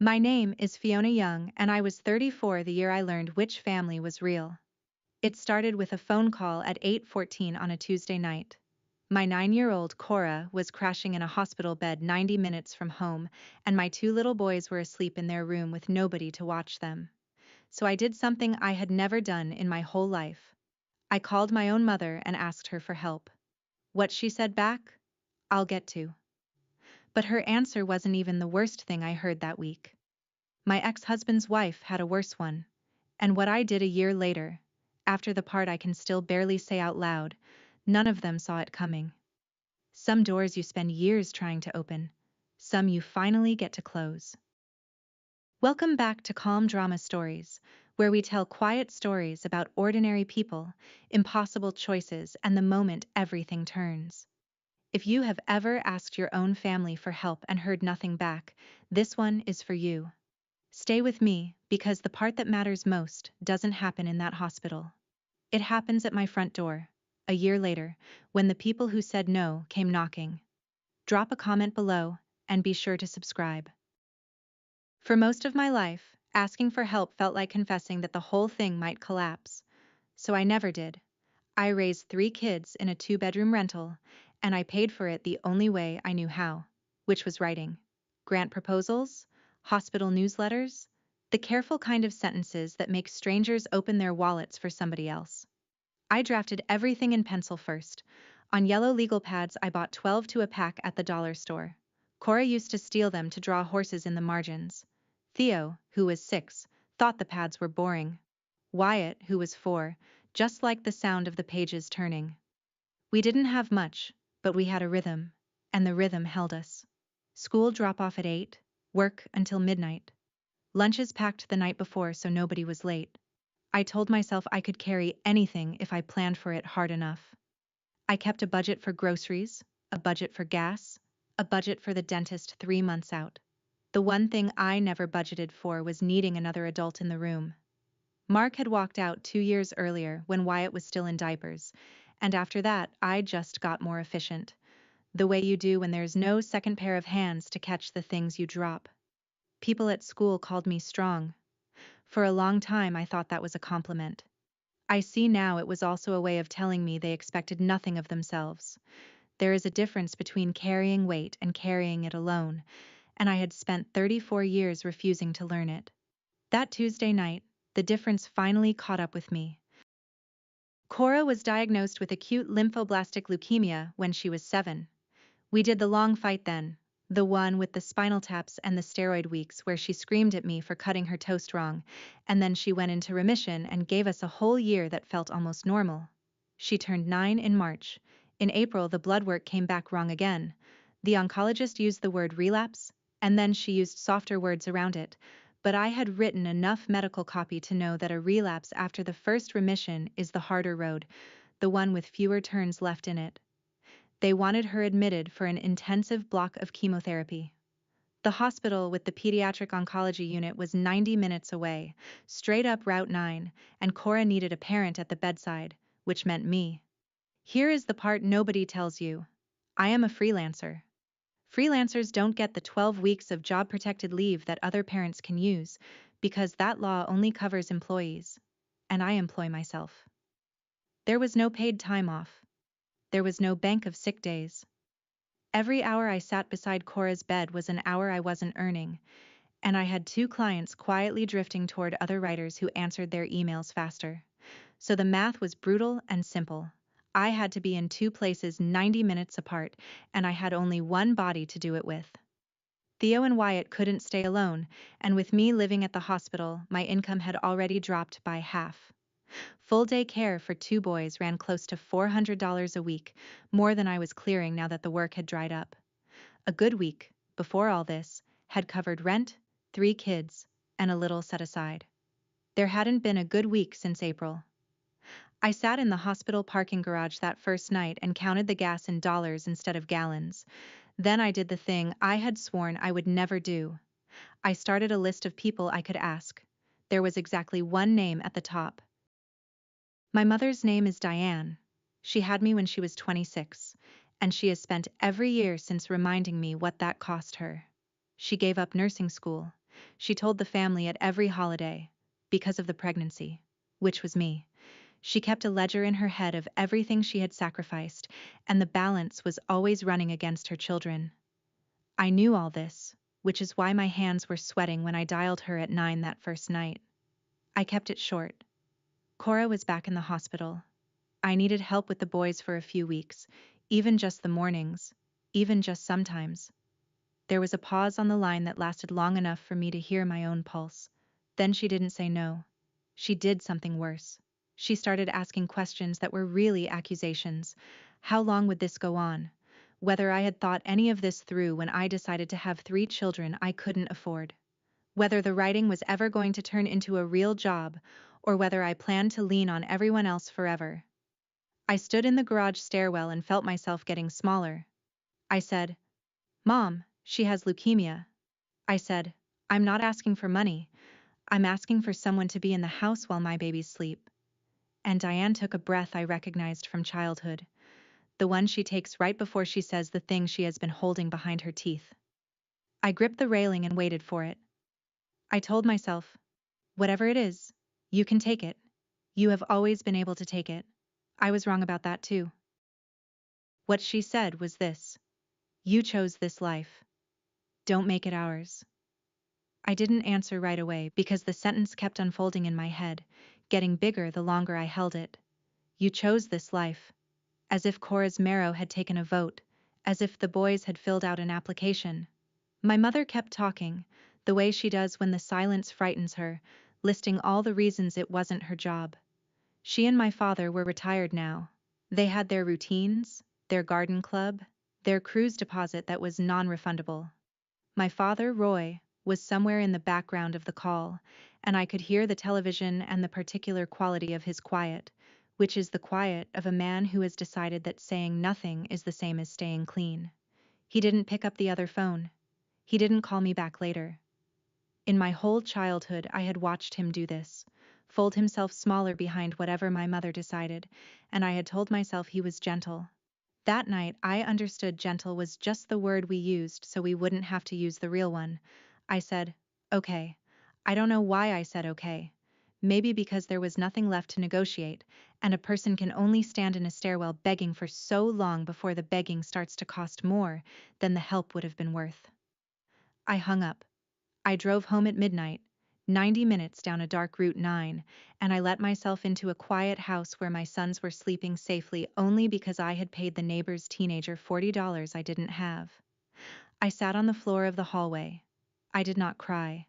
My name is Fiona Young, and I was 34 the year I learned which family was real. It started with a phone call at 8:14 on a Tuesday night. My 9-year-old Cora was crashing in a hospital bed 90 minutes from home, and my two little boys were asleep in their room with nobody to watch them. So I did something I had never done in my whole life. I called my own mother and asked her for help. What she said back? I'll get to. But her answer wasn't even the worst thing I heard that week. My ex-husband's wife had a worse one. And what I did a year later, after the part I can still barely say out loud, none of them saw it coming. Some doors you spend years trying to open, some you finally get to close. Welcome back to Calm Drama Stories, where we tell quiet stories about ordinary people, impossible choices, and the moment everything turns. If you have ever asked your own family for help and heard nothing back, this one is for you. Stay with me, because the part that matters most doesn't happen in that hospital. It happens at my front door, a year later, when the people who said no came knocking. Drop a comment below, and be sure to subscribe. For most of my life, asking for help felt like confessing that the whole thing might collapse. So I never did. I raised 3 kids in a 2-bedroom rental, and I paid for it the only way I knew how, which was writing. Grant proposals, hospital newsletters, the careful kind of sentences that make strangers open their wallets for somebody else. I drafted everything in pencil first. On yellow legal pads I bought 12 to a pack at the dollar store. Cora used to steal them to draw horses in the margins. Theo, who was 6, thought the pads were boring. Wyatt, who was 4, just liked the sound of the pages turning. We didn't have much, but we had a rhythm, and the rhythm held us. School drop-off at 8, work until midnight. Lunches packed the night before so nobody was late. I told myself I could carry anything if I planned for it hard enough. I kept a budget for groceries, a budget for gas, a budget for the dentist 3 months out. The one thing I never budgeted for was needing another adult in the room. Mark had walked out 2 years earlier when Wyatt was still in diapers, and after that I just got more efficient. The way you do when there's no second pair of hands to catch the things you drop. People at school called me strong. For a long time I thought that was a compliment. I see now it was also a way of telling me they expected nothing of themselves. There is a difference between carrying weight and carrying it alone, and I had spent 34 years refusing to learn it. That Tuesday night, the difference finally caught up with me. Cora was diagnosed with acute lymphoblastic leukemia when she was 7. We did the long fight then, the one with the spinal taps and the steroid weeks where she screamed at me for cutting her toast wrong, and then she went into remission and gave us a whole year that felt almost normal. She turned 9 in March. In April the blood work came back wrong again. The oncologist used the word relapse, and then she used softer words around it, but I had written enough medical copy to know that a relapse after the first remission is the harder road, the one with fewer turns left in it. They wanted her admitted for an intensive block of chemotherapy. The hospital with the pediatric oncology unit was 90 minutes away, straight up Route 9, and Cora needed a parent at the bedside, which meant me. Here is the part nobody tells you. I am a freelancer. Freelancers don't get the 12 weeks of job-protected leave that other parents can use, because that law only covers employees. And I employ myself. There was no paid time off. There was no bank of sick days. Every hour I sat beside Cora's bed was an hour I wasn't earning, and I had 2 clients quietly drifting toward other writers who answered their emails faster. So the math was brutal and simple. I had to be in 2 places 90 minutes apart, and I had only one body to do it with. Theo and Wyatt couldn't stay alone, and with me living at the hospital, my income had already dropped by half. Full-day care for 2 boys ran close to $400 a week, more than I was clearing now that the work had dried up. A good week, before all this, had covered rent, 3 kids, and a little set aside. There hadn't been a good week since April. I sat in the hospital parking garage that first night and counted the gas in dollars instead of gallons. Then I did the thing I had sworn I would never do. I started a list of people I could ask. There was exactly one name at the top. My mother's name is Diane. She had me when she was 26, and she has spent every year since reminding me what that cost her. She gave up nursing school. She told the family at every holiday, because of the pregnancy, which was me. She kept a ledger in her head of everything she had sacrificed, and the balance was always running against her children. I knew all this, which is why my hands were sweating when I dialed her at 9 that first night. I kept it short. Cora was back in the hospital. I needed help with the boys for a few weeks, even just the mornings, even just sometimes. There was a pause on the line that lasted long enough for me to hear my own pulse. Then she didn't say no. She did something worse. She started asking questions that were really accusations. How long would this go on? Whether I had thought any of this through when I decided to have 3 children I couldn't afford. Whether the writing was ever going to turn into a real job, or whether I planned to lean on everyone else forever. I stood in the garage stairwell and felt myself getting smaller. I said, "Mom, she has leukemia." I said, "I'm not asking for money. I'm asking for someone to be in the house while my babies sleep." And Diane took a breath I recognized from childhood, the one she takes right before she says the thing she has been holding behind her teeth. I gripped the railing and waited for it. I told myself, whatever it is, you can take it. You have always been able to take it. I was wrong about that too. What she said was this: "You chose this life. Don't make it ours." I didn't answer right away because the sentence kept unfolding in my head, getting bigger the longer I held it. You chose this life. As if Cora's marrow had taken a vote, as if the boys had filled out an application. My mother kept talking, the way she does when the silence frightens her, listing all the reasons it wasn't her job. She and my father were retired now. They had their routines, their garden club, their cruise deposit that was non-refundable. My father, Roy, was somewhere in the background of the call, and I could hear the television and the particular quality of his quiet, which is the quiet of a man who has decided that saying nothing is the same as staying clean. He didn't pick up the other phone. He didn't call me back later. In my whole childhood, I had watched him do this, fold himself smaller behind whatever my mother decided, and I had told myself he was gentle. That night, I understood gentle was just the word we used so we wouldn't have to use the real one. I said, "Okay." I don't know why I said okay. Maybe because there was nothing left to negotiate, and a person can only stand in a stairwell begging for so long before the begging starts to cost more than the help would have been worth. I hung up. I drove home at midnight, 90 minutes down a dark Route 9, and I let myself into a quiet house where my sons were sleeping safely only because I had paid the neighbor's teenager $40 I didn't have. I sat on the floor of the hallway. I did not cry.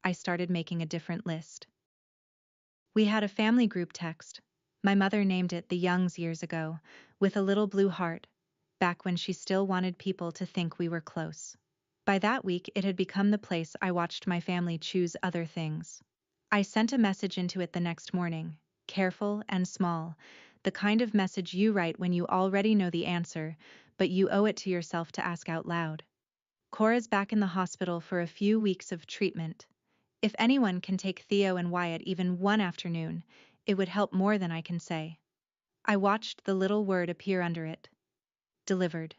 I started making a different list. We had a family group text. My mother named it the Youngs years ago, with a little blue heart, back when she still wanted people to think we were close. By that week, it had become the place I watched my family choose other things. I sent a message into it the next morning, careful and small, the kind of message you write when you already know the answer, but you owe it to yourself to ask out loud. Cora's back in the hospital for a few weeks of treatment. If anyone can take Theo and Wyatt even one afternoon, it would help more than I can say. I watched the little word appear under it. Delivered.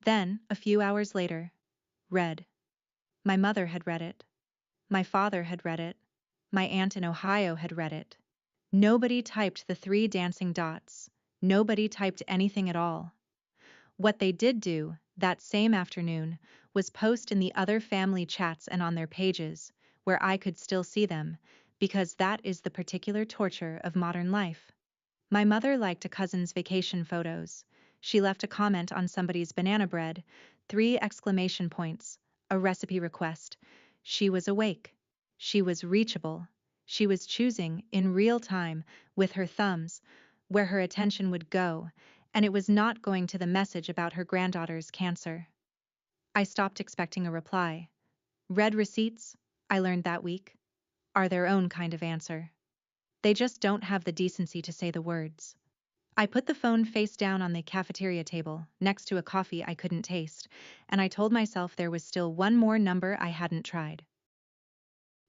Then, a few hours later, read. My mother had read it. My father had read it. My aunt in Ohio had read it. Nobody typed the 3 dancing dots. Nobody typed anything at all. What they did do, that same afternoon, was post in the other family chats and on their pages, where I could still see them, because that is the particular torture of modern life. My mother liked a cousin's vacation photos. She left a comment on somebody's banana bread, 3 exclamation points, a recipe request. She was awake. She was reachable. She was choosing, in real time, with her thumbs, where her attention would go, and it was not going to the message about her granddaughter's cancer. I stopped expecting a reply. Red receipts, I learned that week, are their own kind of answer. They just don't have the decency to say the words. I put the phone face down on the cafeteria table, next to a coffee I couldn't taste, and I told myself there was still one more number I hadn't tried.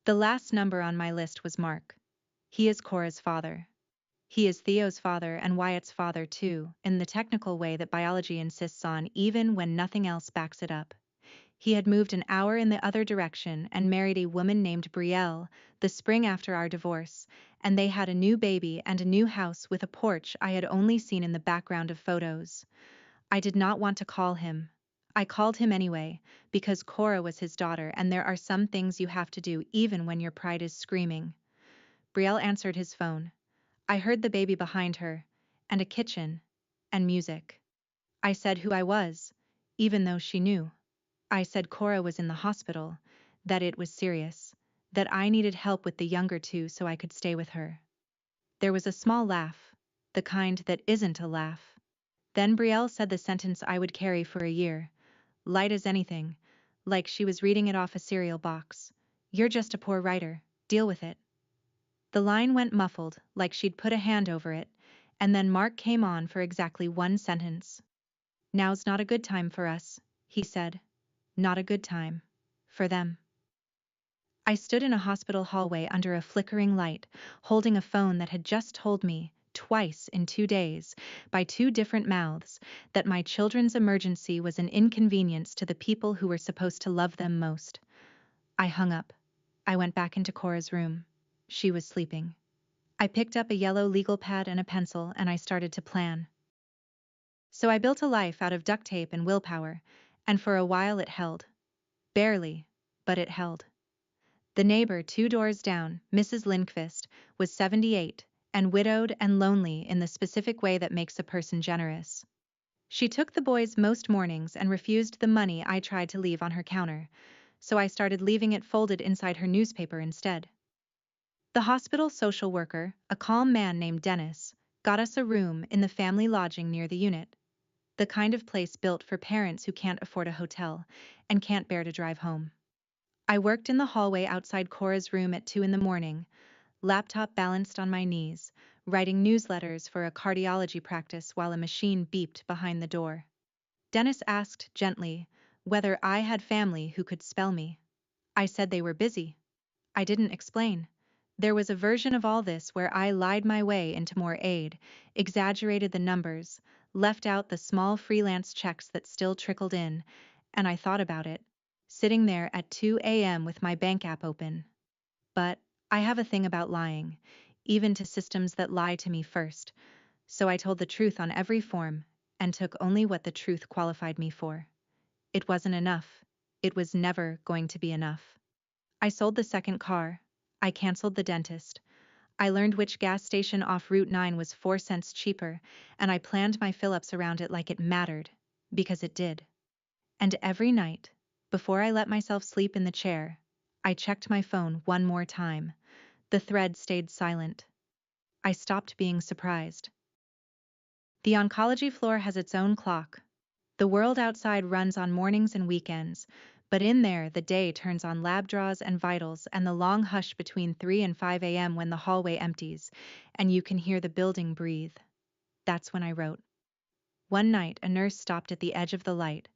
The last number on my list was Mark. He is Cora's father. He is Theo's father and Wyatt's father too, in the technical way that biology insists on even when nothing else backs it up. He had moved an hour in the other direction and married a woman named Brielle the spring after our divorce, and they had a new baby and a new house with a porch I had only seen in the background of photos. I did not want to call him. I called him anyway, because Cora was his daughter and there are some things you have to do even when your pride is screaming. Brielle answered his phone. I heard the baby behind her, and a kitchen, and music. I said who I was, even though she knew. I said Cora was in the hospital, that it was serious, that I needed help with the younger two so I could stay with her. There was a small laugh, the kind that isn't a laugh. Then Brielle said the sentence I would carry for a year, light as anything, like she was reading it off a cereal box. You're just a poor writer, deal with it. The line went muffled, like she'd put a hand over it, and then Mark came on for exactly one sentence. Now's not a good time for us, he said. Not a good time. For them. I stood in a hospital hallway under a flickering light, holding a phone that had just told me, twice in 2 days, by two different mouths, that my children's emergency was an inconvenience to the people who were supposed to love them most. I hung up. I went back into Cora's room. She was sleeping. I picked up a yellow legal pad and a pencil and I started to plan. So I built a life out of duct tape and willpower, and for a while it held. Barely, but it held. The neighbor 2 doors down, Mrs. Lindqvist, was 78, and widowed and lonely in the specific way that makes a person generous. She took the boys most mornings and refused the money I tried to leave on her counter, so I started leaving it folded inside her newspaper instead. The hospital social worker, a calm man named Dennis, got us a room in the family lodging near the unit, the kind of place built for parents who can't afford a hotel and can't bear to drive home. I worked in the hallway outside Cora's room at 2 in the morning, laptop balanced on my knees, writing newsletters for a cardiology practice while a machine beeped behind the door. Dennis asked gently whether I had family who could spell me. I said they were busy. I didn't explain. There was a version of all this where I lied my way into more aid, exaggerated the numbers, left out the small freelance checks that still trickled in, and I thought about it, sitting there at 2 a.m. with my bank app open. But I have a thing about lying, even to systems that lie to me first, so I told the truth on every form, and took only what the truth qualified me for. It wasn't enough. It was never going to be enough. I sold the second car. I canceled the dentist. I learned which gas station off Route 9 was 4 cents cheaper, and I planned my fill-ups around it like it mattered, because it did. And every night, before I let myself sleep in the chair, I checked my phone one more time. The thread stayed silent. I stopped being surprised. The oncology floor has its own clock. The world outside runs on mornings and weekends, but in there the day turns on lab draws and vitals and the long hush between 3 and 5 a.m. when the hallway empties, and you can hear the building breathe. That's when I wrote. One night a nurse stopped at the edge of the light.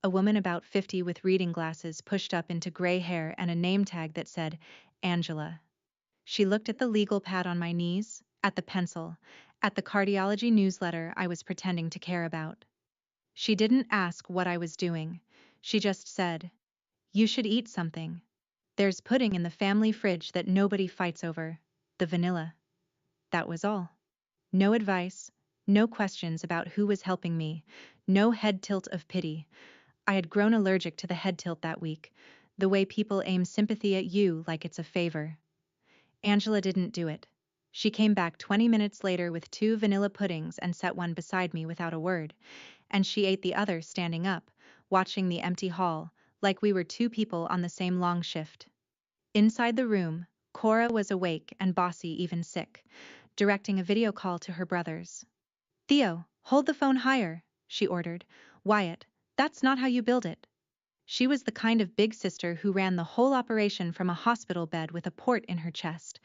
A woman about 50 with reading glasses pushed up into gray hair and a name tag that said, Angela. She looked at the legal pad on my knees, at the pencil, at the cardiology newsletter I was pretending to care about. She didn't ask what I was doing. She just said, you should eat something. There's pudding in the family fridge that nobody fights over, the vanilla. That was all. No advice, no questions about who was helping me, no head tilt of pity. I had grown allergic to the head tilt that week, the way people aim sympathy at you like it's a favor. Angela didn't do it. She came back 20 minutes later with 2 vanilla puddings and set one beside me without a word, and she ate the other standing up, watching the empty hall, like we were 2 people on the same long shift. Inside the room, Cora was awake and bossy, even sick, directing a video call to her brothers. Theo, hold the phone higher, she ordered. Wyatt, that's not how you build it. She was the kind of big sister who ran the whole operation from a hospital bed with a port in her chest.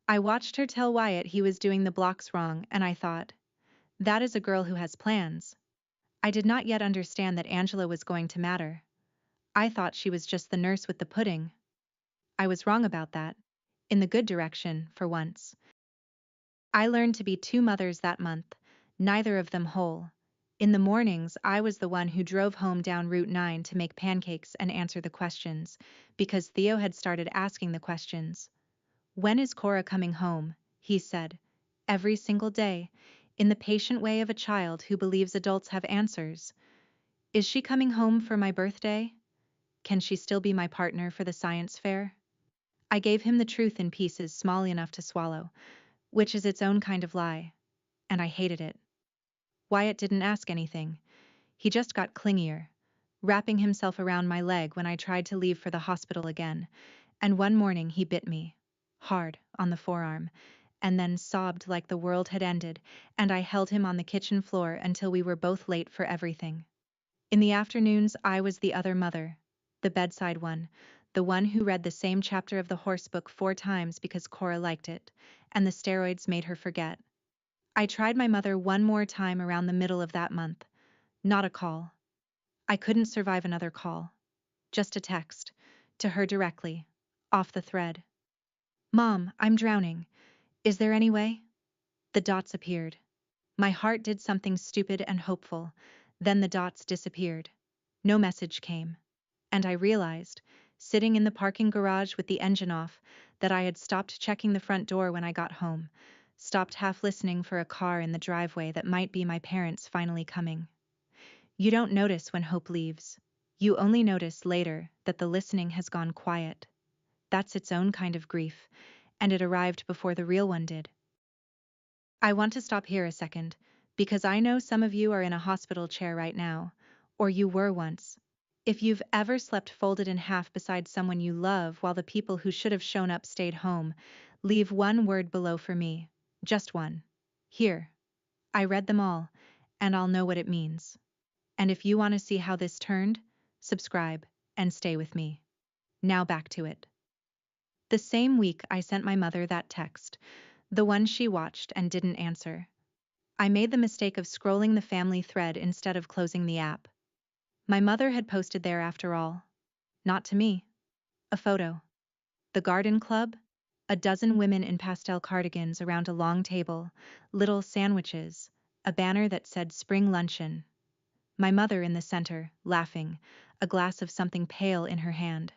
I watched her tell Wyatt he was doing the blocks wrong, and I thought, that is a girl who has plans. I did not yet understand that Angela was going to matter. I thought she was just the nurse with the pudding. I was wrong about that. In the good direction, for once. I learned to be 2 mothers that month, neither of them whole. In the mornings, I was the one who drove home down Route 9 to make pancakes and answer the questions, because Theo had started asking the questions. "When is Cora coming home?" he said. Every single day, in the patient way of a child who believes adults have answers. "Is she coming home for my birthday? Can she still be my partner for the science fair?" I gave him the truth in pieces small enough to swallow, which is its own kind of lie, and I hated it. Wyatt didn't ask anything. He just got clingier, wrapping himself around my leg when I tried to leave for the hospital again, and one morning he bit me, hard, on the forearm, and then sobbed like the world had ended, and I held him on the kitchen floor until we were both late for everything. In the afternoons, I was the other mother, the bedside one, the one who read the same chapter of the horse book 4 times because Cora liked it, and the steroids made her forget. I tried my mother one more time around the middle of that month. Not a call. I couldn't survive another call. Just a text. To her directly. Off the thread. "Mom, I'm drowning. Is there any way?" The dots appeared. My heart did something stupid and hopeful. Then the dots disappeared. No message came. And I realized, sitting in the parking garage with the engine off, that I had stopped checking the front door when I got home, stopped half listening for a car in the driveway that might be my parents finally coming. You don't notice when hope leaves. You only notice later that the listening has gone quiet. That's its own kind of grief, and it arrived before the real one did. I want to stop here a second, because I know some of you are in a hospital chair right now, or you were once. If you've ever slept folded in half beside someone you love while the people who should have shown up stayed home, leave one word below for me. Just one. Here. I read them all, and I'll know what it means. And if you want to see how this turned, subscribe and stay with me. Now back to it. The same week I sent my mother that text, the one she watched and didn't answer. I made the mistake of scrolling the family thread instead of closing the app. My mother had posted there after all. Not to me. A photo. The garden club? A dozen women in pastel cardigans around a long table, little sandwiches, a banner that said spring luncheon. My mother in the center, laughing, a glass of something pale in her hand.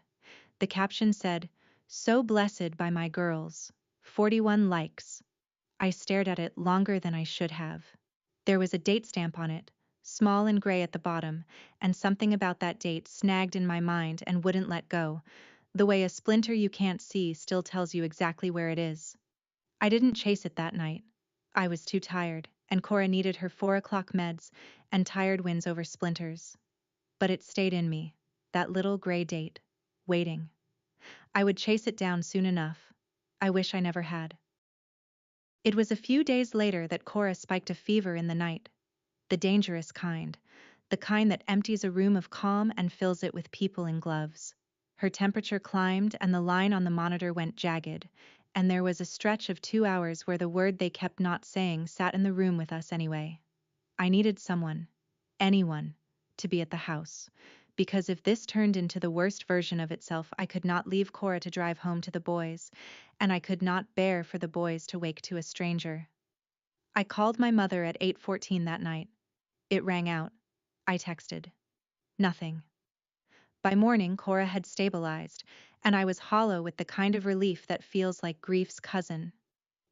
The caption said, "So blessed by my girls. 41 likes." I stared at it longer than I should have. There was a date stamp on it, small and gray at the bottom, and something about that date snagged in my mind and wouldn't let go, the way a splinter you can't see still tells you exactly where it is. I didn't chase it that night. I was too tired, and Cora needed her 4 o'clock meds, and tired wins over splinters. But it stayed in me, that little gray date, waiting. I would chase it down soon enough. I wish I never had. It was a few days later that Cora spiked a fever in the night. The dangerous kind. The kind that empties a room of calm and fills it with people in gloves. Her temperature climbed and the line on the monitor went jagged, and there was a stretch of 2 hours where the word they kept not saying sat in the room with us anyway. I needed someone, anyone, to be at the house, because if this turned into the worst version of itself, I could not leave Cora to drive home to the boys, and I could not bear for the boys to wake to a stranger. I called my mother at 8:14 that night. It rang out. I texted. Nothing. By morning, Cora had stabilized, and I was hollow with the kind of relief that feels like grief's cousin.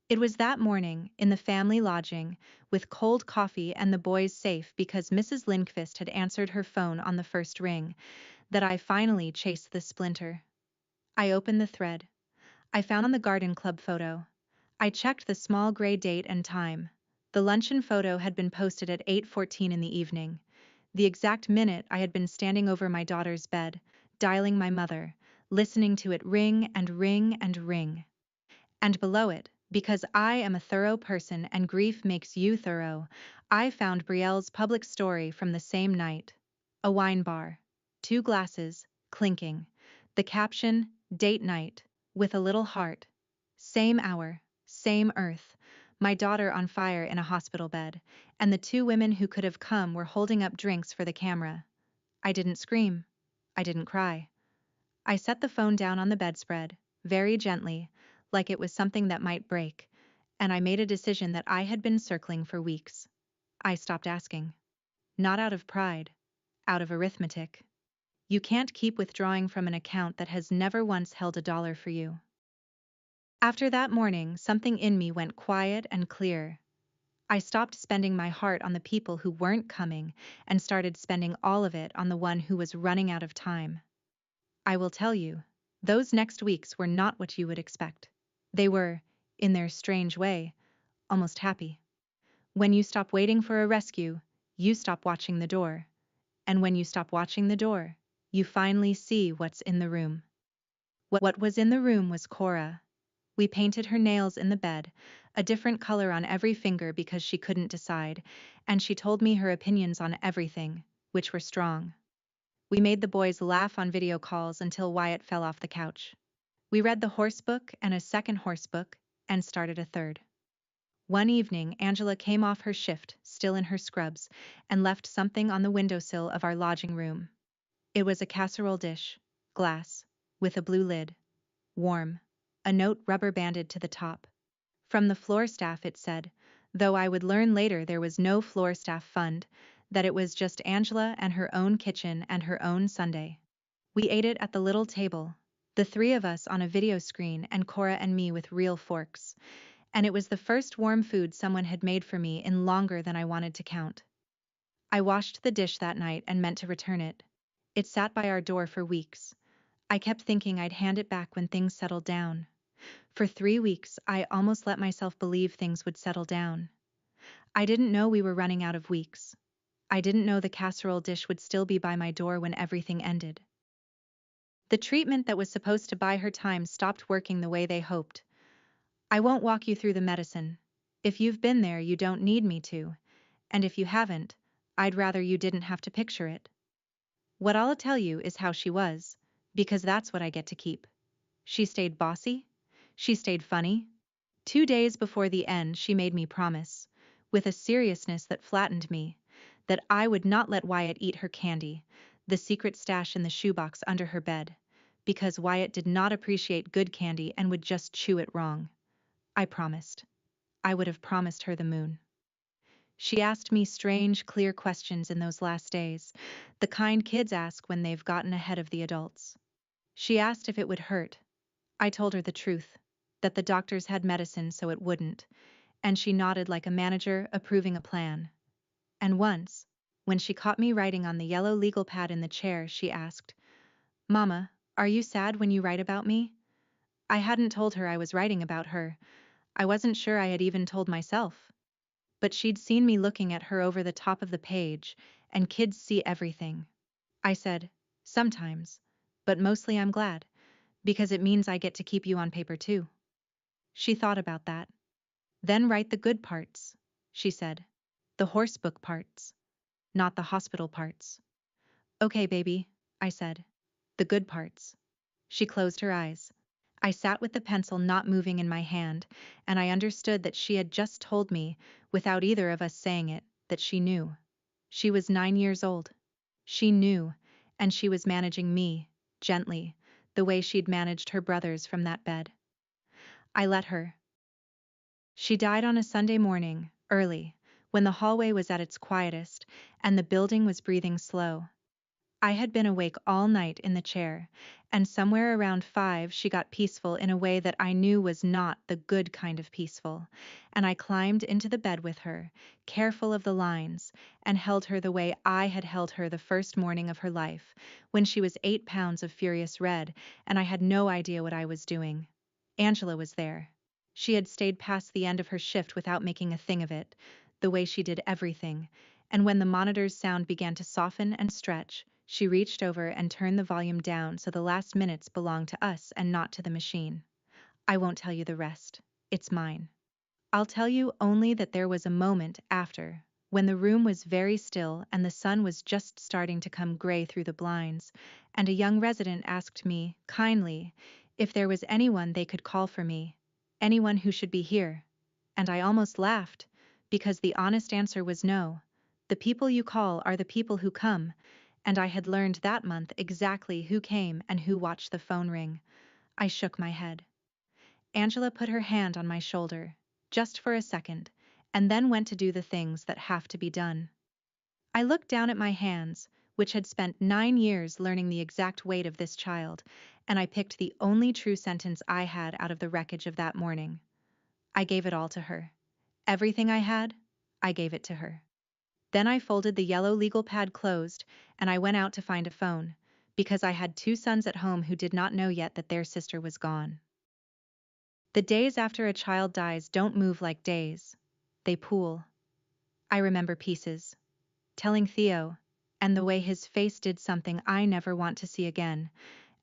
It was that morning, in the family lodging, with cold coffee and the boys safe because Mrs. Lindqvist had answered her phone on the first ring, that I finally chased the splinter. I opened the thread. I found the garden club photo. I checked the small gray date and time. The luncheon photo had been posted at 8:14 in the evening. The exact minute I had been standing over my daughter's bed, dialing my mother, listening to it ring and ring and ring. And below it, because I am a thorough person and grief makes you thorough, I found Brielle's public story from the same night. A wine bar. 2 glasses, clinking. The caption, date night, with a little heart. Same hour, same earth. My daughter on fire in a hospital bed, and the 2 women who could have come were holding up drinks for the camera. I didn't scream. I didn't cry. I set the phone down on the bedspread, very gently, like it was something that might break, and I made a decision that I had been circling for weeks. I stopped asking. not out of pride, out of arithmetic. You can't keep withdrawing from an account that has never once held a dollar for you. After that morning, something in me went quiet and clear. I stopped spending my heart on the people who weren't coming and started spending all of it on the one who was running out of time. I will tell you, those next weeks were not what you would expect. They were, in their strange way, almost happy. When you stop waiting for a rescue, you stop watching the door. And when you stop watching the door, you finally see what's in the room. What was in the room was Cora. We painted her nails in the bed, a different color on every finger because she couldn't decide, and she told me her opinions on everything, which were strong. We made the boys laugh on video calls until Wyatt fell off the couch. We read the horse book and a second horse book, and started a third. One evening, Angela came off her shift, still in her scrubs, and left something on the windowsill of our lodging room. It was a casserole dish, glass, with a blue lid, warm, a note rubber banded to the top. From the floor staff it said, though I would learn later there was no floor staff fund, that it was just Angela and her own kitchen and her own Sunday. We ate it at the little table, the three of us on a video screen and Cora and me with real forks, and it was the first warm food someone had made for me in longer than I wanted to count. I washed the dish that night and meant to return it. It sat by our door for weeks. I kept thinking I'd hand it back when things settled down. For 3 weeks, I almost let myself believe things would settle down. I didn't know we were running out of weeks. I didn't know the casserole dish would still be by my door when everything ended. The treatment that was supposed to buy her time stopped working the way they hoped. I won't walk you through the medicine. If you've been there, you don't need me to. And if you haven't, I'd rather you didn't have to picture it. What I'll tell you is how she was, because that's what I get to keep. She stayed bossy. She stayed funny. 2 days before the end, she made me promise, with a seriousness that flattened me, that I would not let Wyatt eat her candy, the secret stash in the shoebox under her bed, because Wyatt did not appreciate good candy and would just chew it wrong. I promised. I would have promised her the moon. She asked me strange, clear questions in those last days, the kind kids ask when they've gotten ahead of the adults. She asked if it would hurt. I told her the truth, that the doctors had medicine so it wouldn't, and she nodded like a manager approving a plan. And once, when she caught me writing on the yellow legal pad in the chair, she asked, "Mama, are you sad when you write about me?" I hadn't told her I was writing about her. I wasn't sure I had even told myself. But she'd seen me looking at her over the top of the page, and kids see everything. I said, "Sometimes, but mostly I'm glad, because it means I get to keep you on paper too." She thought about that. "Then write the good parts," she said. "The horsebook parts, not the hospital parts." "Okay, baby," I said. "The good parts." She closed her eyes. I sat with the pencil not moving in my hand, and I understood that she had just told me, without either of us saying it, that she knew. She was 9 years old. She knew, and she was managing me, gently, the way she'd managed her brothers from that bed. I let her. She died on a Sunday morning, early, when the hallway was at its quietest, and the building was breathing slow. I had been awake all night in the chair, and somewhere around 5 she got peaceful in a way that I knew was not the good kind of peaceful, and I climbed into the bed with her, careful of the lines, and held her the way I had held her the first morning of her life, when she was 8 pounds of furious red, and I had no idea what I was doing. Angela was there. She had stayed past the end of her shift without making a thing of it, the way she did everything, and when the monitor's sound began to soften and stretch, she reached over and turned the volume down so the last minutes belonged to us and not to the machine. I won't tell you the rest. It's mine. I'll tell you only that there was a moment after, when the room was very still and the sun was just starting to come gray through the blinds, and a young resident asked me, kindly, if there was anyone they could call for me, anyone who should be here. And I almost laughed, because the honest answer was no. The people you call are the people who come, and I had learned that month exactly who came and who watched the phone ring. I shook my head. Angela put her hand on my shoulder, just for a second, and then went to do the things that have to be done. I looked down at my hands, which had spent 9 years learning the exact weight of this child, and I picked the only true sentence I had out of the wreckage of that morning. I gave it all to her. Everything I had, I gave it to her. Then I folded the yellow legal pad closed, and I went out to find a phone, because I had 2 sons at home who did not know yet that their sister was gone. The days after a child dies don't move like days. They pool. I remember pieces. Telling Theo, and the way his face did something I never want to see again,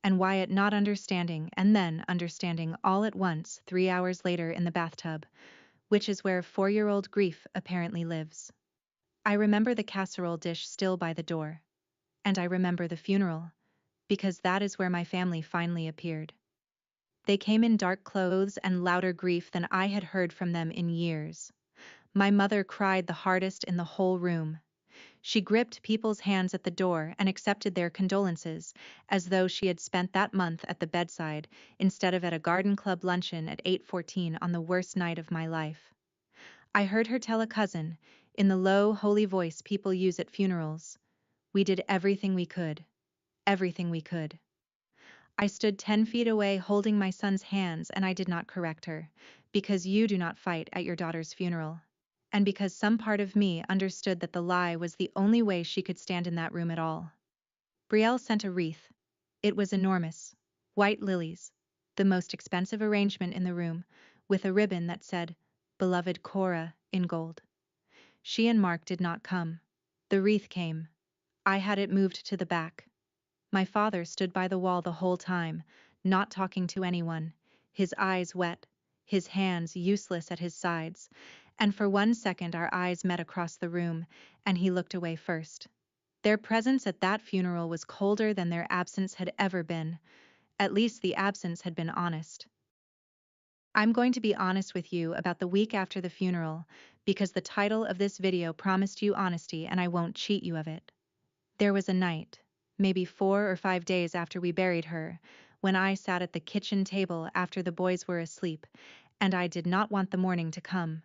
and Wyatt not understanding and then understanding all at once 3 hours later in the bathtub, which is where 4-year-old grief apparently lives. I remember the casserole dish still by the door. And I remember the funeral, because that is where my family finally appeared. They came in dark clothes and louder grief than I had heard from them in years. My mother cried the hardest in the whole room. She gripped people's hands at the door and accepted their condolences, as though she had spent that month at the bedside instead of at a garden club luncheon at 8:14 on the worst night of my life. I heard her tell a cousin, in the low, holy voice people use at funerals, "We did everything we could. Everything we could." I stood 10 feet away holding my son's hands and I did not correct her, because you do not fight at your daughter's funeral. And because some part of me understood that the lie was the only way she could stand in that room at all. Brielle sent a wreath. It was enormous. White lilies. The most expensive arrangement in the room, with a ribbon that said, "Beloved Cora," in gold. She and Mark did not come. The wreath came. I had it moved to the back. My father stood by the wall the whole time, not talking to anyone, his eyes wet, his hands useless at his sides, and for 1 second our eyes met across the room, and he looked away first. Their presence at that funeral was colder than their absence had ever been. At least the absence had been honest. I'm going to be honest with you about the week after the funeral, because the title of this video promised you honesty and I won't cheat you of it. There was a night, maybe 4 or 5 days after we buried her, when I sat at the kitchen table after the boys were asleep, and I did not want the morning to come.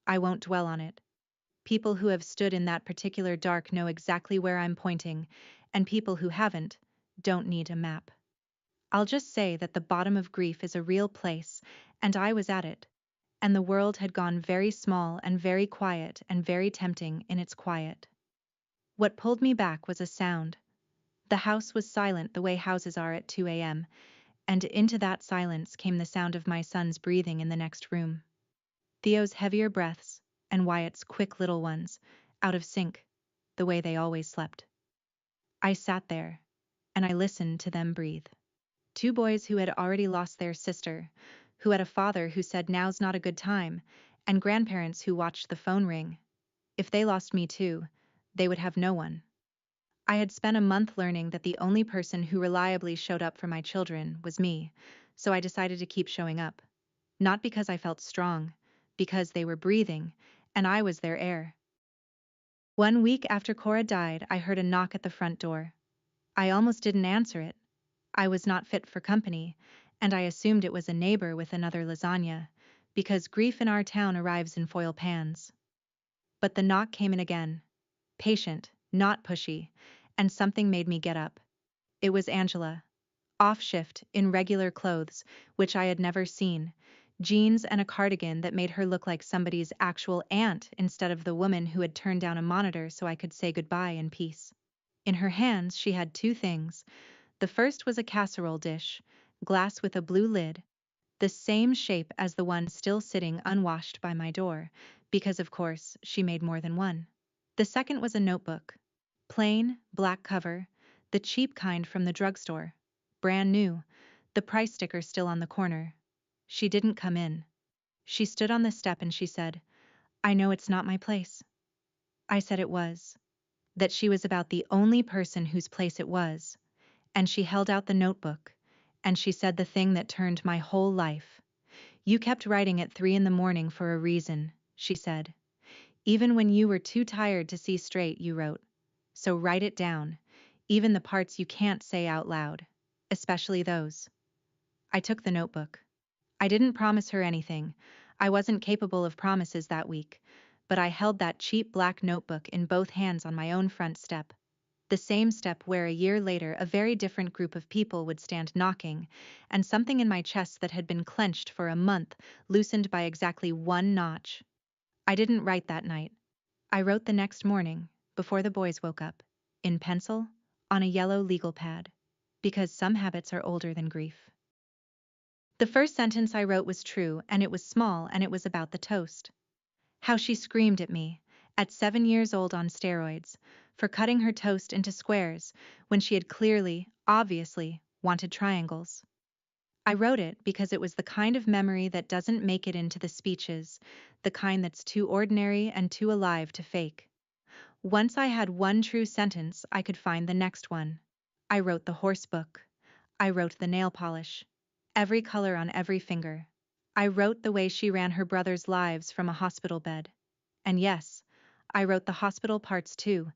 I won't dwell on it. People who have stood in that particular dark know exactly where I'm pointing, and people who haven't don't need a map. I'll just say that the bottom of grief is a real place, and I was at it, and the world had gone very small and very quiet and very tempting in its quiet. What pulled me back was a sound. The house was silent the way houses are at 2 a.m., and into that silence came the sound of my son's breathing in the next room. Theo's heavier breaths, and Wyatt's quick little ones, out of sync, the way they always slept. I sat there, and I listened to them breathe. 2 boys who had already lost their sister, who had a father who said now's not a good time, and grandparents who watched the phone ring. If they lost me too, they would have no one. I had spent a month learning that the only person who reliably showed up for my children was me, so I decided to keep showing up. Not because I felt strong, because they were breathing, and I was their air. 1 week after Cora died, I heard a knock at the front door. I almost didn't answer it. I was not fit for company, and I assumed it was a neighbor with another lasagna, because grief in our town arrives in foil pans. But the knock came in again. Patient, not pushy, and something made me get up. It was Angela. Off shift, in regular clothes, which I had never seen, jeans and a cardigan that made her look like somebody's actual aunt instead of the woman who had turned down a monitor so I could say goodbye in peace. In her hands she had 2 things. The first was a casserole dish, glass with a blue lid, the same shape as the one still sitting unwashed by my door, because of course she made more than one. The second was a notebook. Plain, black cover, the cheap kind from the drugstore. Brand new, the price sticker still on the corner. She didn't come in. She stood on the step and she said, "I know it's not my place." I said it was. That she was about the only person whose place it was. And she held out the notebook, and she said the thing that turned my whole life. "You kept writing at 3 in the morning for a reason," she said. "Even when you were too tired to see straight, you wrote. So write it down, even the parts you can't say out loud, especially those." I took the notebook. I didn't promise her anything. I wasn't capable of promises that week, but I held that cheap black notebook in both hands on my own front step. The same step where a year later a very different group of people would stand knocking, and something in my chest that had been clenched for a month loosened by exactly one notch. I didn't write that night. I wrote the next morning, before the boys woke up, in pencil, on a yellow legal pad, because some habits are older than grief. The first sentence I wrote was true, and it was small, and it was about the toast. How she screamed at me, at 7 years old on steroids, for cutting her toast into squares when she had clearly, obviously, wanted triangles. I wrote it because it was the kind of memory that doesn't make it into the speeches, the kind that's too ordinary and too alive to fake. Once I had one true sentence, I could find the next one. I wrote the horse book. I wrote the nail polish. Every color on every finger. I wrote the way she ran her brother's lives from a hospital bed. And yes, I wrote the hospital parts too,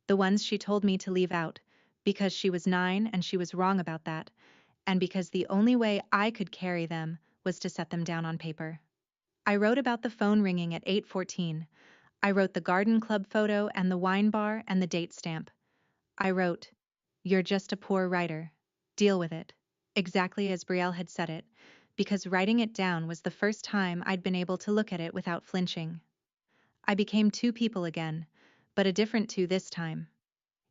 the ones she told me to leave out, because she was 9 and she was wrong about that, and because the only way I could carry them was to set them down on paper. I wrote about the phone ringing at 8:14. I wrote the garden club photo and the wine bar and the date stamp. I wrote, "You're just a poor writer. Deal with it," exactly as Brielle had said it, because writing it down was the first time I'd been able to look at it without flinching. I became two people again, but a different two this time.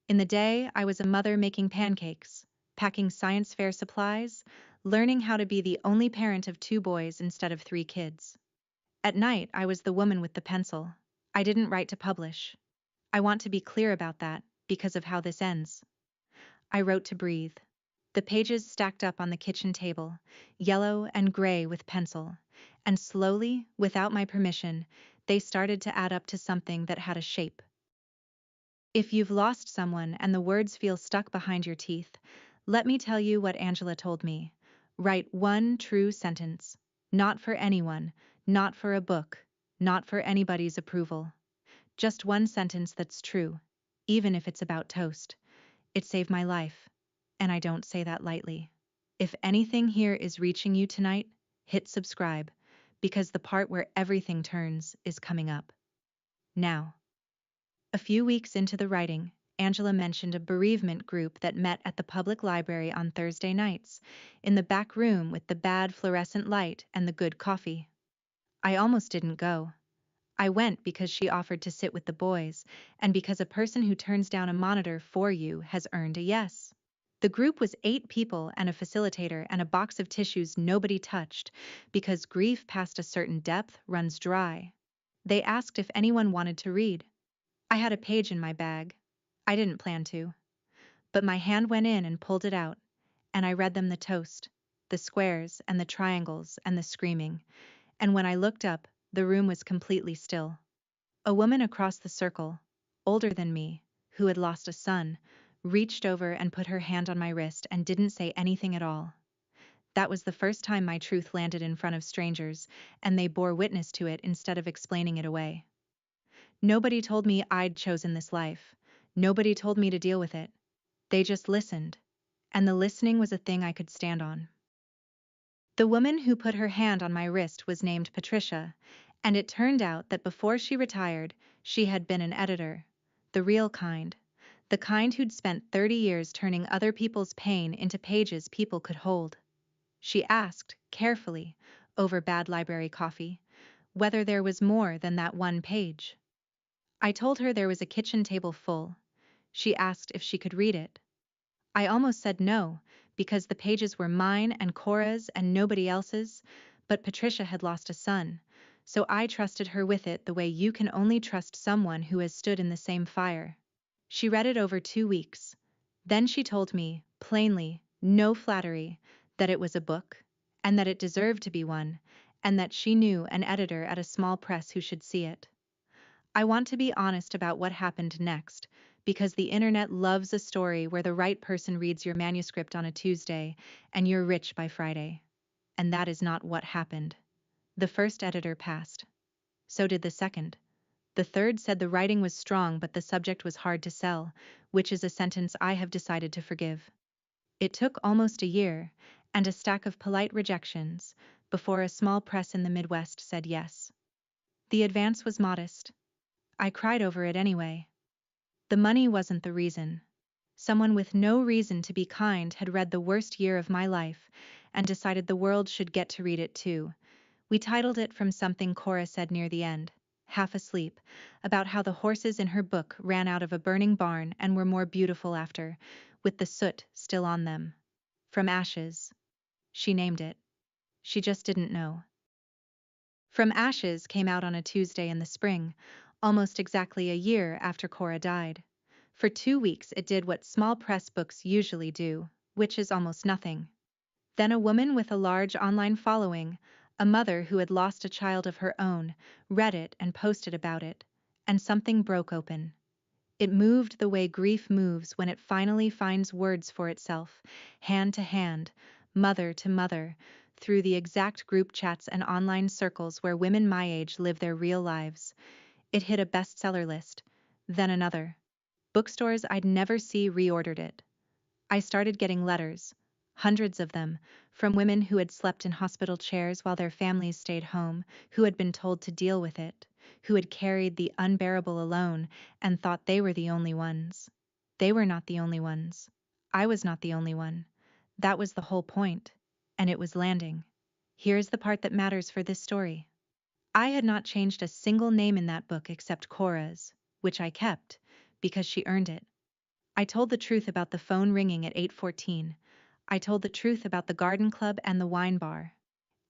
In the day, I was a mother making pancakes, packing science fair supplies, learning how to be the only parent of 2 boys instead of 3 kids. At night, I was the woman with the pencil. I didn't write to publish. I want to be clear about that, because of how this ends. I wrote to breathe. The pages stacked up on the kitchen table, yellow and gray with pencil, and slowly, without my permission, they started to add up to something that had a shape. If you've lost someone and the words feel stuck behind your teeth, let me tell you what Angela told me. Write one true sentence. Not for anyone, not for a book, not for anybody's approval. Just one sentence that's true, even if it's about toast. It saved my life, and I don't say that lightly. If anything here is reaching you tonight, hit subscribe, because the part where everything turns is coming up. Now. A few weeks into the writing, Angela mentioned a bereavement group that met at the public library on Thursday nights, in the back room with the bad fluorescent light and the good coffee. I almost didn't go. I went because she offered to sit with the boys, and because a person who turns down a monitor for you has earned a yes. The group was 8 people and a facilitator and a box of tissues nobody touched, because grief past a certain depth runs dry. They asked if anyone wanted to read. I had a page in my bag. I didn't plan to. But my hand went in and pulled it out, and I read them the toast, the squares and the triangles and the screaming, and when I looked up, the room was completely still. A woman across the circle, older than me, who had lost a son, reached over and put her hand on my wrist and didn't say anything at all. That was the first time my truth landed in front of strangers, and they bore witness to it instead of explaining it away. Nobody told me I'd chosen this life. Nobody told me to deal with it. They just listened, and the listening was a thing I could stand on. The woman who put her hand on my wrist was named Patricia, and it turned out that before she retired, she had been an editor, the real kind, the kind who'd spent 30 years turning other people's pain into pages people could hold. She asked, carefully, over bad library coffee, whether there was more than that one page. I told her there was a kitchen table full. She asked if she could read it. I almost said no, because the pages were mine and Cora's and nobody else's, but Patricia had lost a son, so I trusted her with it the way you can only trust someone who has stood in the same fire. She read it over 2 weeks. Then she told me, plainly, no flattery, that it was a book, and that it deserved to be one, and that she knew an editor at a small press who should see it. I want to be honest about what happened next, because the internet loves a story where the right person reads your manuscript on a Tuesday and you're rich by Friday. And that is not what happened. The first editor passed. So did the second. The third said the writing was strong but the subject was hard to sell, which is a sentence I have decided to forgive. It took almost a year, and a stack of polite rejections, before a small press in the Midwest said yes. The advance was modest. I cried over it anyway. The money wasn't the reason. Someone with no reason to be kind had read the worst year of my life and decided the world should get to read it too. We titled it from something Cora said near the end, half asleep, about how the horses in her book ran out of a burning barn and were more beautiful after, with the soot still on them. From Ashes. She named it. She just didn't know. From Ashes came out on a Tuesday in the spring, almost exactly a year after Cora died. For 2 weeks it did what small press books usually do, which is almost nothing. Then a woman with a large online following, a mother who had lost a child of her own, read it and posted about it, and something broke open. It moved the way grief moves when it finally finds words for itself, hand to hand, mother to mother, through the exact group chats and online circles where women my age live their real lives. It hit a bestseller list, then another. Bookstores I'd never see reordered it. I started getting letters, hundreds of them, from women who had slept in hospital chairs while their families stayed home, who had been told to deal with it, who had carried the unbearable alone and thought they were the only ones. They were not the only ones. I was not the only one. That was the whole point, and it was landing. Here's the part that matters for this story. I had not changed a single name in that book except Cora's, which I kept, because she earned it. I told the truth about the phone ringing at 8:14. I told the truth about the garden club and the wine bar.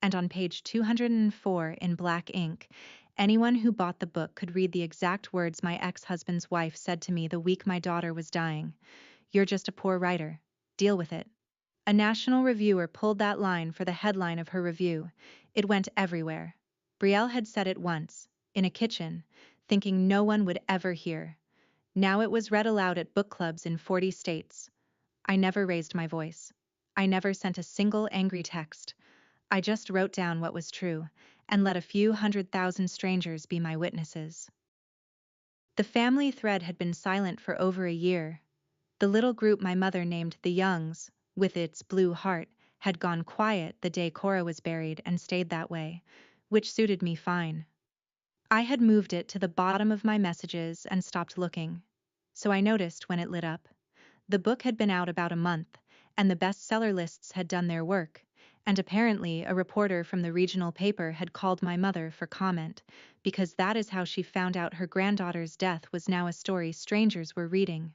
And on page 204 in black ink, anyone who bought the book could read the exact words my ex-husband's wife said to me the week my daughter was dying. "You're just a poor writer. Deal with it." A national reviewer pulled that line for the headline of her review. It went everywhere. Brielle had said it once, in a kitchen, thinking no one would ever hear. Now it was read aloud at book clubs in 40 states. I never raised my voice. I never sent a single angry text. I just wrote down what was true, and let a few 100,000 strangers be my witnesses. The family thread had been silent for over a year. The little group my mother named the Youngs, with its blue heart, had gone quiet the day Cora was buried and stayed that way, which suited me fine. I had moved it to the bottom of my messages and stopped looking, so I noticed when it lit up. The book had been out about a month, and the bestseller lists had done their work, and apparently a reporter from the regional paper had called my mother for comment, because that is how she found out her granddaughter's death was now a story strangers were reading.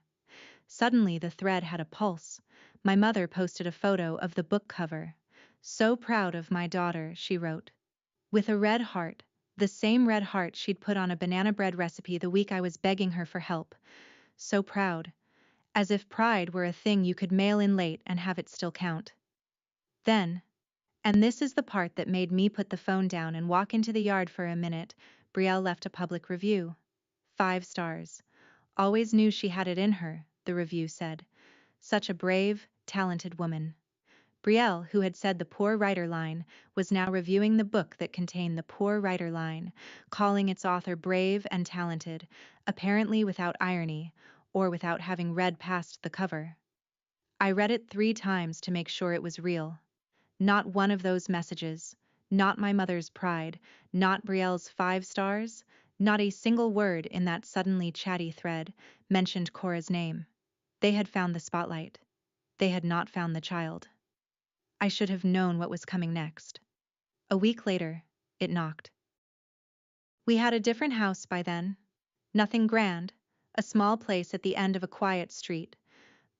Suddenly the thread had a pulse. My mother posted a photo of the book cover. "So proud of my daughter," she wrote. With a red heart, the same red heart she'd put on a banana bread recipe the week I was begging her for help. So proud. As if pride were a thing you could mail in late and have it still count. Then, and this is the part that made me put the phone down and walk into the yard for a minute, Brielle left a public review. 5 stars. Always knew she had it in her, the review said. Such a brave, talented woman. Brielle, who had said the poor writer line, was now reviewing the book that contained the poor writer line, calling its author brave and talented, apparently without irony, or without having read past the cover. I read it 3 times to make sure it was real. Not one of those messages, not my mother's pride, not Brielle's 5 stars, not a single word in that suddenly chatty thread mentioned Cora's name. They had found the spotlight. They had not found the child. I should have known what was coming next. A week later, it knocked. We had a different house by then. Nothing grand, a small place at the end of a quiet street,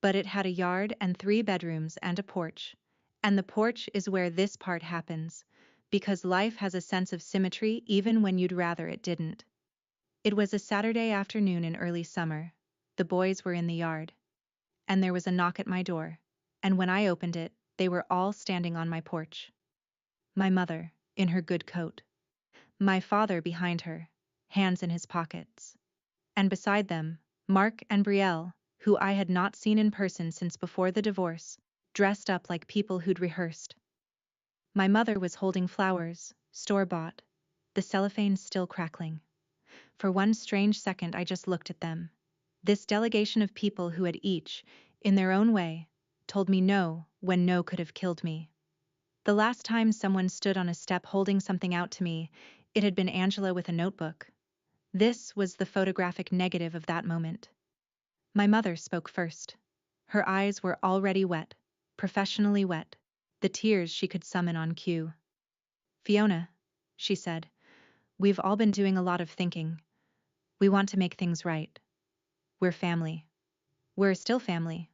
but it had a yard and 3 bedrooms and a porch. And the porch is where this part happens, because life has a sense of symmetry even when you'd rather it didn't. It was a Saturday afternoon in early summer. The boys were in the yard. And there was a knock at my door, and when I opened it, they were all standing on my porch. My mother, in her good coat. My father behind her, hands in his pockets. And beside them, Mark and Brielle, who I had not seen in person since before the divorce, dressed up like people who'd rehearsed. My mother was holding flowers, store-bought, the cellophane still crackling. For one strange second I just looked at them. This delegation of people who had each, in their own way, told me no when no could have killed me. The last time someone stood on a step holding something out to me, it had been Angela with a notebook. This was the photographic negative of that moment. My mother spoke first. Her eyes were already wet, professionally wet, the tears she could summon on cue. "Fiona," she said, "we've all been doing a lot of thinking. We want to make things right. We're family. We're still family."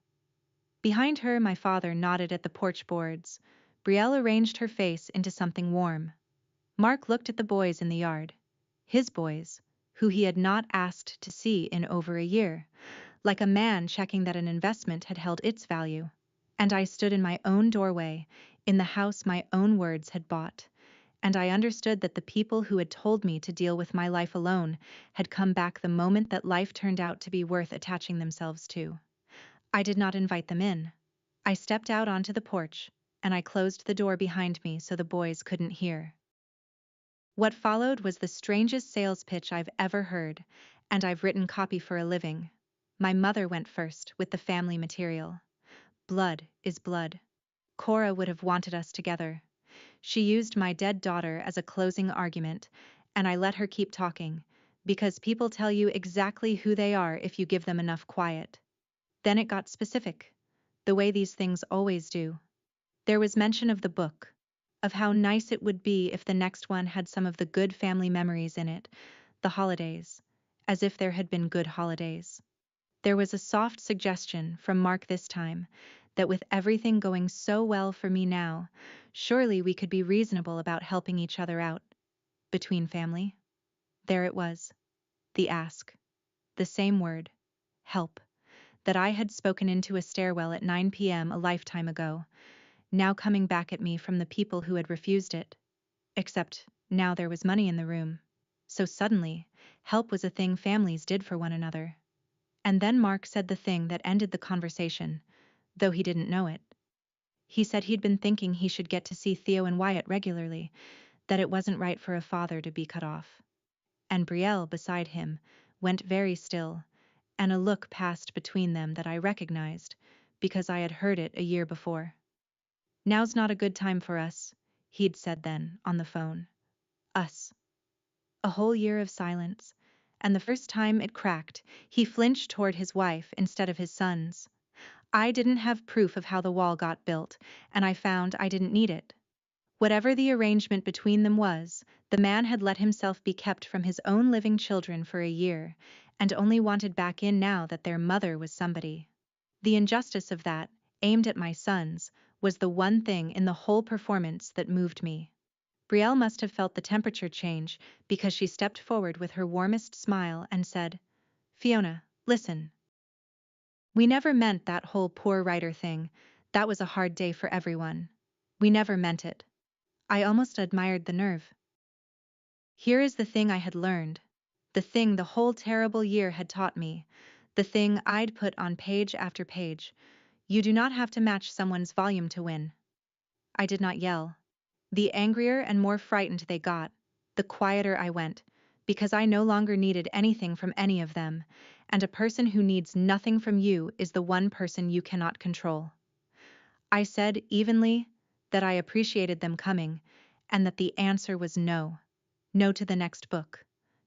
Behind her, my father nodded at the porch boards. Brielle arranged her face into something warm. Mark looked at the boys in the yard. His boys, who he had not asked to see in over a year, like a man checking that an investment had held its value. And I stood in my own doorway, in the house my own words had bought, and I understood that the people who had told me to deal with my life alone had come back the moment that life turned out to be worth attaching themselves to. I did not invite them in. I stepped out onto the porch, and I closed the door behind me so the boys couldn't hear. What followed was the strangest sales pitch I've ever heard, and I've written copy for a living. My mother went first with the family material. Blood is blood. Cora would have wanted us together. She used my dead daughter as a closing argument, and I let her keep talking, because people tell you exactly who they are if you give them enough quiet. Then it got specific, the way these things always do. There was mention of the book, of how nice it would be if the next one had some of the good family memories in it, the holidays, as if there had been good holidays. There was a soft suggestion from Mark this time that with everything going so well for me now, surely we could be reasonable about helping each other out. Between family. There it was. The ask. The same word. Help. That I had spoken into a stairwell at 9 p.m. a lifetime ago, now coming back at me from the people who had refused it. Except, now there was money in the room. So suddenly, help was a thing families did for one another. And then Mark said the thing that ended the conversation, though he didn't know it. He said he'd been thinking he should get to see Theo and Wyatt regularly, that it wasn't right for a father to be cut off. And Brielle, beside him, went very still, and a look passed between them that I recognized, because I had heard it a year before. "Now's not a good time for us," he'd said then, on the phone. Us. A whole year of silence, and the first time it cracked, he flinched toward his wife instead of his sons. I didn't have proof of how the wall got built, and I found I didn't need it. Whatever the arrangement between them was, the man had let himself be kept from his own living children for a year, and only wanted back in now that their mother was somebody. The injustice of that, aimed at my sons, was the one thing in the whole performance that moved me. Brielle must have felt the temperature change, because she stepped forward with her warmest smile and said, "Fiona, listen. We never meant that whole poor writer thing. That was a hard day for everyone. We never meant it." I almost admired the nerve. Here is the thing I had learned. The thing the whole terrible year had taught me. The thing I'd put on page after page. You do not have to match someone's volume to win. I did not yell. The angrier and more frightened they got, the quieter I went, because I no longer needed anything from any of them, and a person who needs nothing from you is the one person you cannot control. I said evenly that I appreciated them coming, and that the answer was no. No to the next book.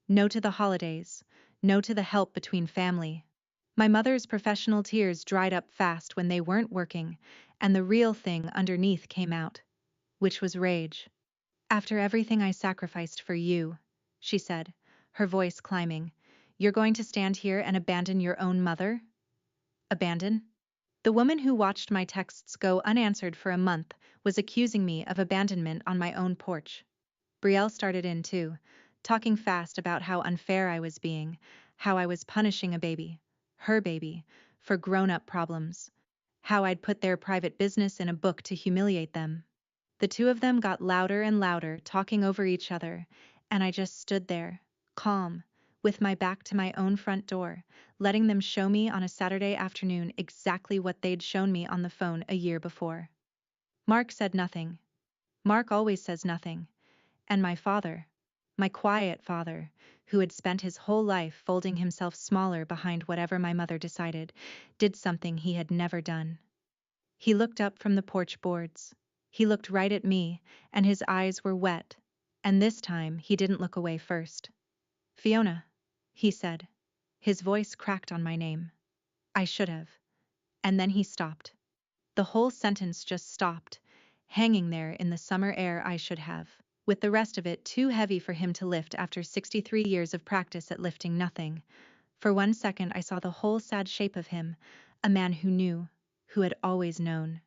No to the holidays. No to the help between family. My mother's professional tears dried up fast when they weren't working, and the real thing underneath came out, which was rage. "After everything I sacrificed for you," she said, her voice climbing, "you're going to stand here and abandon your own mother?" Abandon? The woman who watched my texts go unanswered for a month was accusing me of abandonment on my own porch. Brielle started in too, talking fast about how unfair I was being, how I was punishing a baby, her baby, for grown-up problems, how I'd put their private business in a book to humiliate them. The two of them got louder and louder, talking over each other, and I just stood there, calm, with my back to my own front door, letting them show me on a Saturday afternoon exactly what they'd shown me on the phone a year before. Mark said nothing. Mark always says nothing. And my father, my quiet father, who had spent his whole life folding himself smaller behind whatever my mother decided, did something he had never done. He looked up from the porch boards. He looked right at me, and his eyes were wet, and this time he didn't look away first. "Fiona," he said. His voice cracked on my name. I should have. And then he stopped. The whole sentence just stopped, hanging there in the summer air. I should have, with the rest of it too heavy for him to lift after 63 years of practice at lifting nothing. For 1 second I saw the whole sad shape of him, a man who knew, who had always known.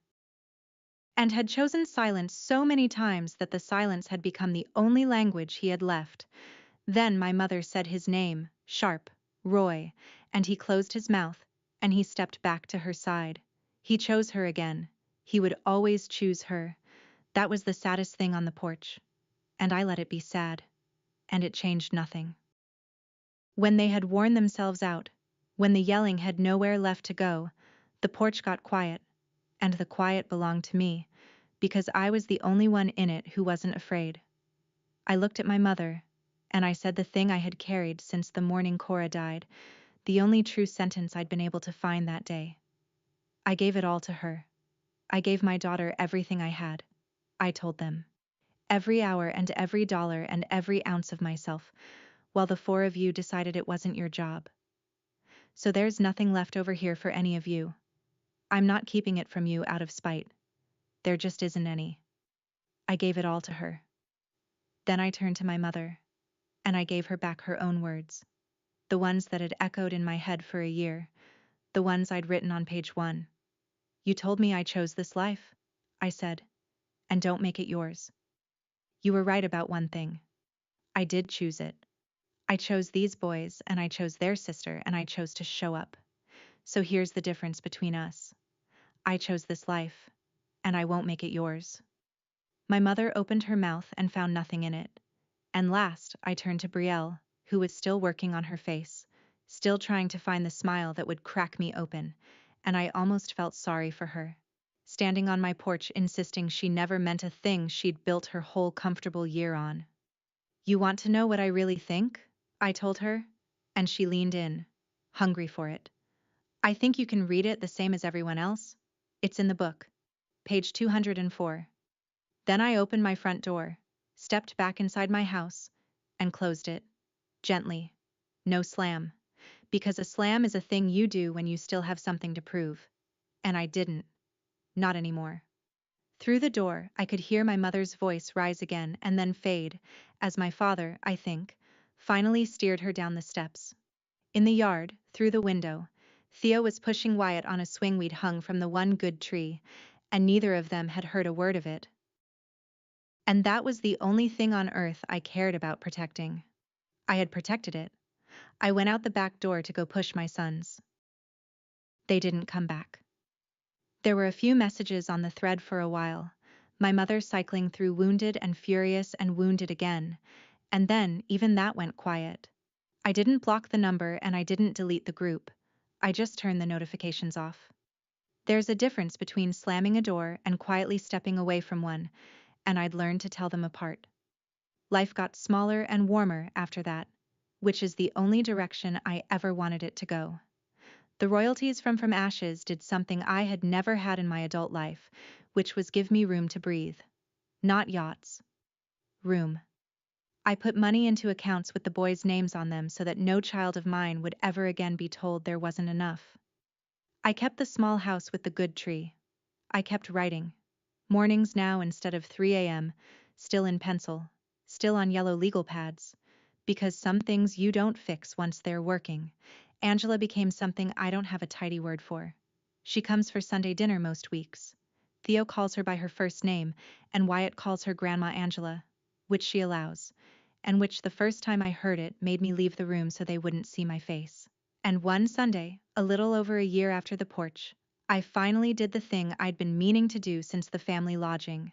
And had chosen silence so many times that the silence had become the only language he had left. Then my mother said his name, sharp, Roy, and he closed his mouth, and he stepped back to her side. He chose her again. He would always choose her. That was the saddest thing on the porch. And I let it be sad. And it changed nothing. When they had worn themselves out, when the yelling had nowhere left to go, the porch got quiet, and the quiet belonged to me, because I was the only one in it who wasn't afraid. I looked at my mother, and I said the thing I had carried since the morning Cora died, the only true sentence I'd been able to find that day. I gave it all to her. I gave my daughter everything I had. I told them. Every hour and every dollar and every ounce of myself, while the four of you decided it wasn't your job. So there's nothing left over here for any of you. I'm not keeping it from you out of spite. There just isn't any. I gave it all to her. Then I turned to my mother, and I gave her back her own words, the ones that had echoed in my head for a year, the ones I'd written on page 1. You told me I chose this life, I said, and don't make it yours. You were right about one thing. I did choose it. I chose these boys, and I chose their sister, and I chose to show up. So here's the difference between us. I chose this life, and I won't make it yours. My mother opened her mouth and found nothing in it. And last, I turned to Brielle, who was still working on her face, still trying to find the smile that would crack me open, and I almost felt sorry for her. Standing on my porch insisting she never meant a thing she'd built her whole comfortable year on. You want to know what I really think? I told her, and she leaned in, hungry for it. I think you can read it the same as everyone else. It's in the book. Page 204. Then I opened my front door, stepped back inside my house, and closed it. Gently. No slam. Because a slam is a thing you do when you still have something to prove. And I didn't. Not anymore. Through the door, I could hear my mother's voice rise again and then fade, as my father, I think, finally steered her down the steps. In the yard, through the window, Theo was pushing Wyatt on a swing we'd hung from the one good tree, and neither of them had heard a word of it. And that was the only thing on earth I cared about protecting. I had protected it. I went out the back door to go push my sons. They didn't come back. There were a few messages on the thread for a while, my mother cycling through wounded and furious and wounded again, and then even that went quiet. I didn't block the number and I didn't delete the group. I just turned the notifications off. There's a difference between slamming a door and quietly stepping away from one, and I'd learned to tell them apart. Life got smaller and warmer after that, which is the only direction I ever wanted it to go. The royalties from Ashes did something I had never had in my adult life, which was give me room to breathe. Not yachts. Room. I put money into accounts with the boys' names on them so that no child of mine would ever again be told there wasn't enough. I kept the small house with the good tree. I kept writing. Mornings now instead of 3 a.m., still in pencil, still on yellow legal pads. Because some things you don't fix once they're working. Angela became something I don't have a tidy word for. She comes for Sunday dinner most weeks. Theo calls her by her first name, and Wyatt calls her Grandma Angela, which she allows, and which the first time I heard it made me leave the room so they wouldn't see my face. And one Sunday, a little over a year after the porch, I finally did the thing I'd been meaning to do since the family lodging.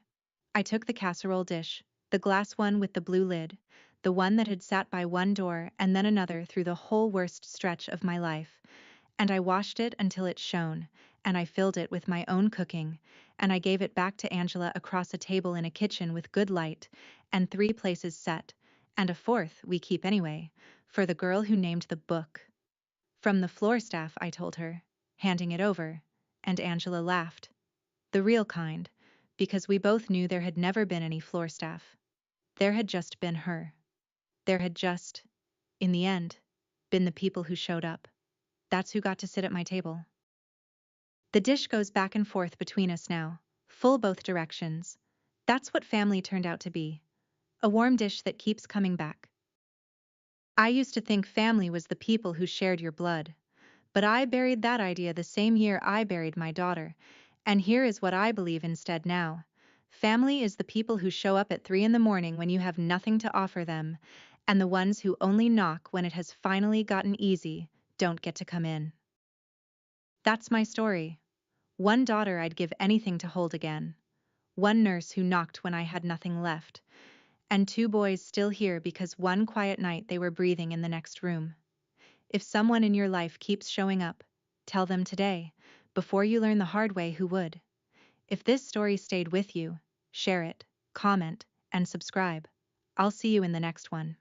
I took the casserole dish, the glass one with the blue lid, the one that had sat by one door and then another through the whole worst stretch of my life, and I washed it until it shone, and I filled it with my own cooking, and I gave it back to Angela across a table in a kitchen with good light, and 3 places set, and a 4th we keep anyway, for the girl who named the book. From the floor staff, I told her, handing it over, and Angela laughed. The real kind, because we both knew there had never been any floor staff. There had just been her. There had just, in the end, been the people who showed up. That's who got to sit at my table. The dish goes back and forth between us now, full both directions. That's what family turned out to be. A warm dish that keeps coming back. I used to think family was the people who shared your blood. But I buried that idea the same year I buried my daughter, and here is what I believe instead now. Family is the people who show up at 3 in the morning when you have nothing to offer them, and the ones who only knock when it has finally gotten easy don't get to come in. That's my story. One daughter I'd give anything to hold again. One nurse who knocked when I had nothing left, and 2 boys still here because one quiet night they were breathing in the next room. If someone in your life keeps showing up, tell them today, before you learn the hard way who would. If this story stayed with you, share it, comment, and subscribe. I'll see you in the next one.